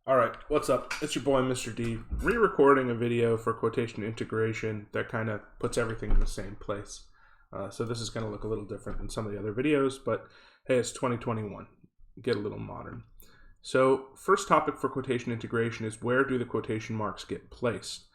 Alright, what's up? It's your boy Mr. D, re-recording a video for quotation integration that kind of puts everything in the same place. So this is going to look a little different than some of the other videos, but hey, it's 2021. Get a little modern. So first topic for quotation integration is where do the quotation marks get placed?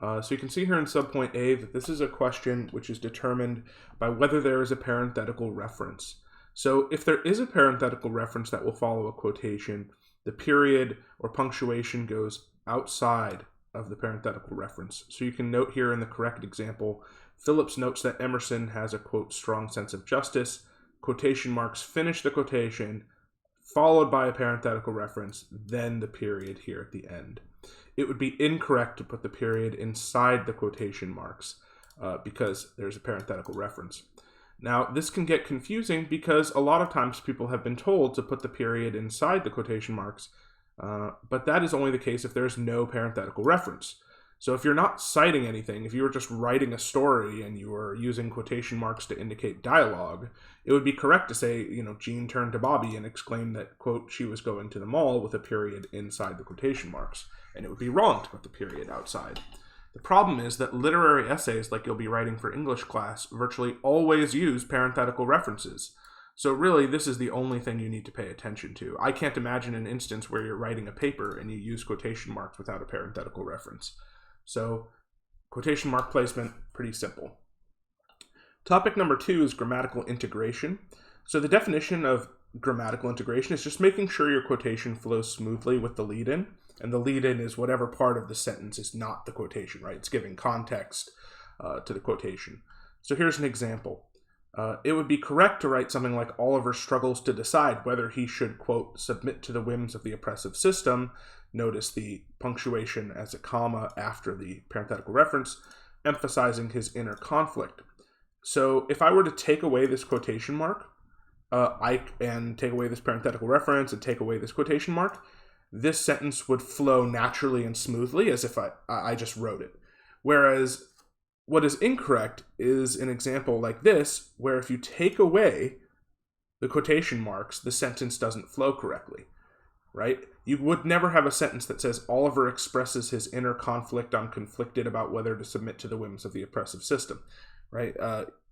So you can see here in subpoint A that this is a question which is determined by whether there is a parenthetical reference. So if there is a parenthetical reference that will follow a quotation, the period or punctuation goes outside of the parenthetical reference. So you can note here in the correct example, Phillips notes that Emerson has a, quote, strong sense of justice. Quotation marks finish the quotation, followed by a parenthetical reference, then the period here at the end. It would be incorrect to put the period inside the quotation marks because there's a parenthetical reference. Now, this can get confusing because a lot of times people have been told to put the period inside the quotation marks, but that is only the case if there's no parenthetical reference. So if you're not citing anything, if you were just writing a story and you were using quotation marks to indicate dialogue, it would be correct to say, Jean turned to Bobby and exclaimed that, quote, she was going to the mall with a period inside the quotation marks. And it would be wrong to put the period outside. The problem is that literary essays, like you'll be writing for English class, virtually always use parenthetical references. So really, this is the only thing you need to pay attention to. I can't imagine an instance where you're writing a paper and you use quotation marks without a parenthetical reference. So quotation mark placement, pretty simple. Topic number 2 is grammatical integration. So the definition of grammatical integration is just making sure your quotation flows smoothly with the lead-in. And the lead-in is whatever part of the sentence is not the quotation, right? It's giving context to the quotation. So here's an example. It would be correct to write something like Oliver struggles to decide whether he should, quote, submit to the whims of the oppressive system. Notice the punctuation as a comma after the parenthetical reference, emphasizing his inner conflict. So if I were to take away this quotation mark, and take away this parenthetical reference and take away this quotation mark, this sentence would flow naturally and smoothly as if I just wrote it. Whereas what is incorrect is an example like this, where if you take away the quotation marks, the sentence doesn't flow correctly, right? You would never have a sentence that says Oliver expresses his inner conflict. I'm conflicted about whether to submit to the whims of the oppressive system, right?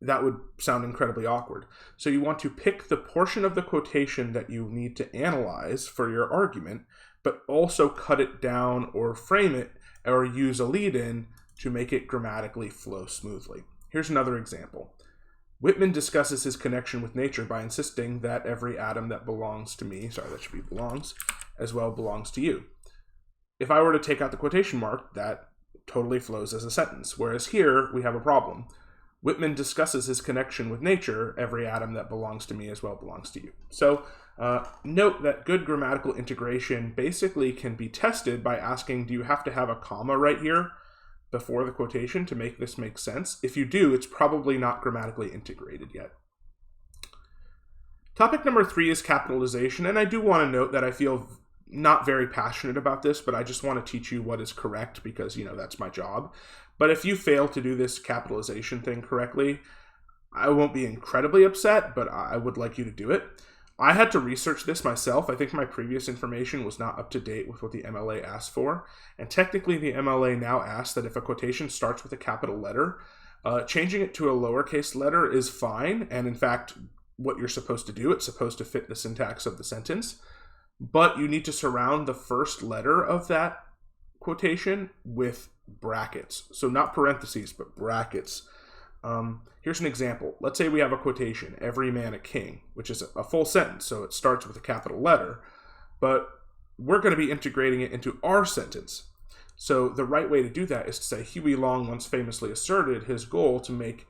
That would sound incredibly awkward. So you want to pick the portion of the quotation that you need to analyze for your argument, but also cut it down or frame it or use a lead-in to make it grammatically flow smoothly. Here's another example. Whitman discusses his connection with nature by insisting that every atom that belongs to me, that should be belongs, as well belongs to you. If I were to take out the quotation mark, that totally flows as a sentence, whereas here we have a problem. Whitman discusses his connection with nature, every atom that belongs to me as well belongs to you. So note that good grammatical integration basically can be tested by asking, do you have to have a comma right here before the quotation to make this make sense? If you do, it's probably not grammatically integrated yet. Topic number 3 is capitalization, and I do want to note that I feel not very passionate about this, but I just want to teach you what is correct because, that's my job. But if you fail to do this capitalization thing correctly, I won't be incredibly upset, but I would like you to do it. I had to research this myself. I think my previous information was not up to date with what the MLA asked for. And technically, the MLA now asks that if a quotation starts with a capital letter, changing it to a lowercase letter is fine. And in fact, what you're supposed to do, it's supposed to fit the syntax of the sentence. But you need to surround the first letter of that quotation with brackets. So not parentheses, but brackets. Here's an example. Let's say we have a quotation, every man a king, which is a full sentence, so it starts with a capital letter, but we're going to be integrating it into our sentence. So the right way to do that is to say, Huey Long once famously asserted his goal to make,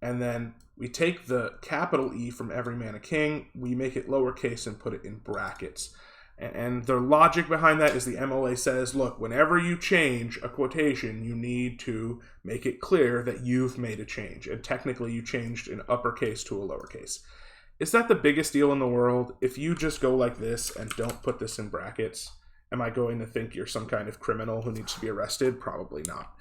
and then we take the capital E from every man a king, we make it lowercase and put it in brackets. And the logic behind that is the MLA says, look, whenever you change a quotation, you need to make it clear that you've made a change. And technically, you changed an uppercase to a lowercase. Is that the biggest deal in the world? If you just go like this and don't put this in brackets, am I going to think you're some kind of criminal who needs to be arrested? Probably not.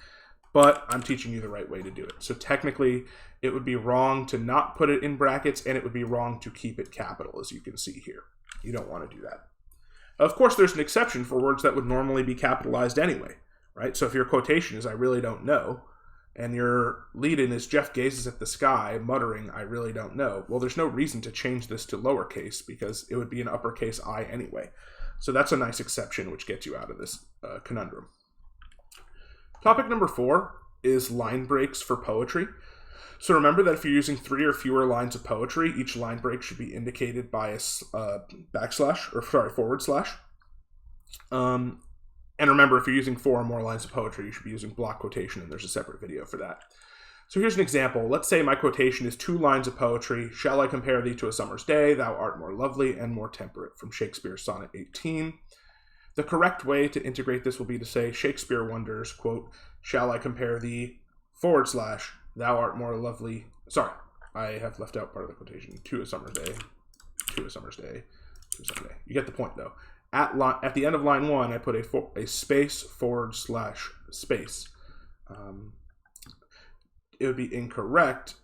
But I'm teaching you the right way to do it. So technically, it would be wrong to not put it in brackets, and it would be wrong to keep it capital, as you can see here. You don't want to do that. Of course, there's an exception for words that would normally be capitalized anyway, right? So if your quotation is "I really don't know," and your lead-in is "Jeff gazes at the sky, muttering, 'I really don't know," well, there's no reason to change this to lowercase because it would be an uppercase I anyway. So that's a nice exception which gets you out of this conundrum. Topic number 4 is line breaks for poetry. So remember that if you're using 3 or fewer lines of poetry, each line break should be indicated by a forward slash. And remember, if you're using 4 or more lines of poetry, you should be using block quotation, and there's a separate video for that. So here's an example. Let's say my quotation is 2 lines of poetry. "Shall I compare thee to a summer's day? Thou art more lovely and more temperate," from Shakespeare's Sonnet 18. The correct way to integrate this will be to say Shakespeare wonders, quote, "Shall I compare thee, / thou art more lovely." Sorry, I have left out part of the quotation. "To a summer's day, to a summer's day, to a summer's day." You get the point, though. At the end of line 1, I put a space / space. It would be incorrect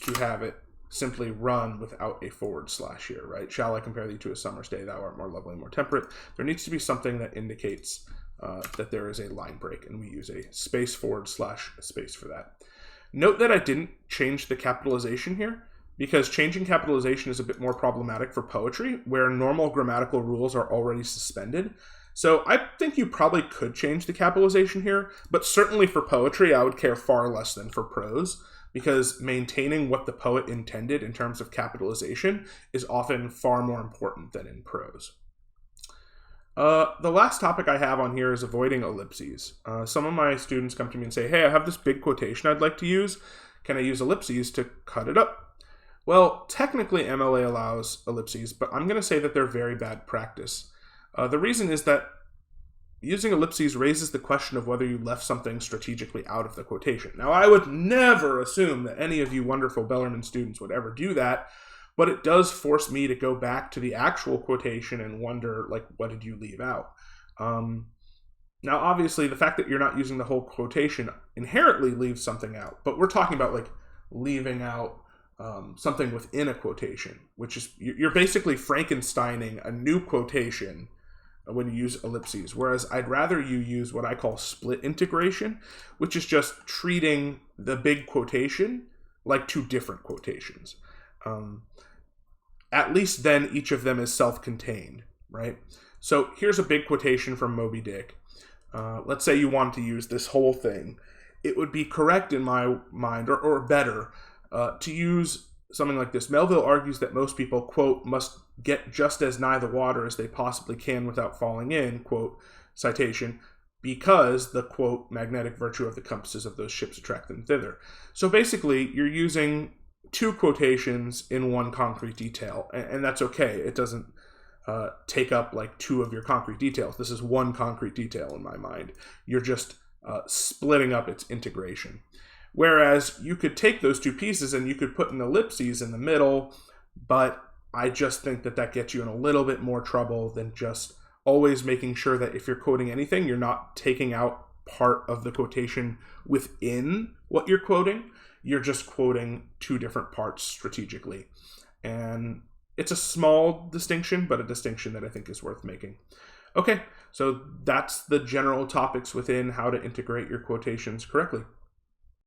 to have it simply run without a / here, right? "Shall I compare thee to a summer's day? Thou art more lovely and more temperate." There needs to be something that indicates that there is a line break, and we use a space / space for that. Note that I didn't change the capitalization here, because changing capitalization is a bit more problematic for poetry, where normal grammatical rules are already suspended. So I think you probably could change the capitalization here, but certainly for poetry, I would care far less than for prose, because maintaining what the poet intended in terms of capitalization is often far more important than in prose. The last topic I have on here is avoiding ellipses. Some of my students come to me and say, "Hey, I have this big quotation I'd like to use. Can I use ellipses to cut it up?" Well, technically MLA allows ellipses, but I'm going to say that they're very bad practice. The reason is that using ellipses raises the question of whether you left something strategically out of the quotation. Now, I would never assume that any of you wonderful Bellarmine students would ever do that, but it does force me to go back to the actual quotation and wonder, like, what did you leave out? Now, obviously, the fact that you're not using the whole quotation inherently leaves something out, but we're talking about, like, leaving out something within a quotation, which is, you're basically Frankensteining a new quotation when you use ellipses, whereas I'd rather you use what I call split integration, which is just treating the big quotation like 2 different quotations. At least then each of them is self-contained, right? So here's a big quotation from Moby Dick. Let's say you want to use this whole thing. It would be correct in my mind, or better, to use something like this. "Melville argues that most people, quote, must get just as nigh the water as they possibly can without falling in," quote, citation, "because the, quote, magnetic virtue of the compasses of those ships attract them thither." So basically, you're using 2 quotations in 1 concrete detail, and that's okay. It doesn't take up like 2 of your concrete details. This is 1 concrete detail in my mind. You're just splitting up its integration. Whereas you could take those 2 pieces and you could put an ellipses in the middle, but I just think that that gets you in a little bit more trouble than just always making sure that if you're quoting anything, you're not taking out part of the quotation within what you're quoting. You're just quoting 2 different parts strategically. And it's a small distinction, but a distinction that I think is worth making. Okay, so that's the general topics within how to integrate your quotations correctly.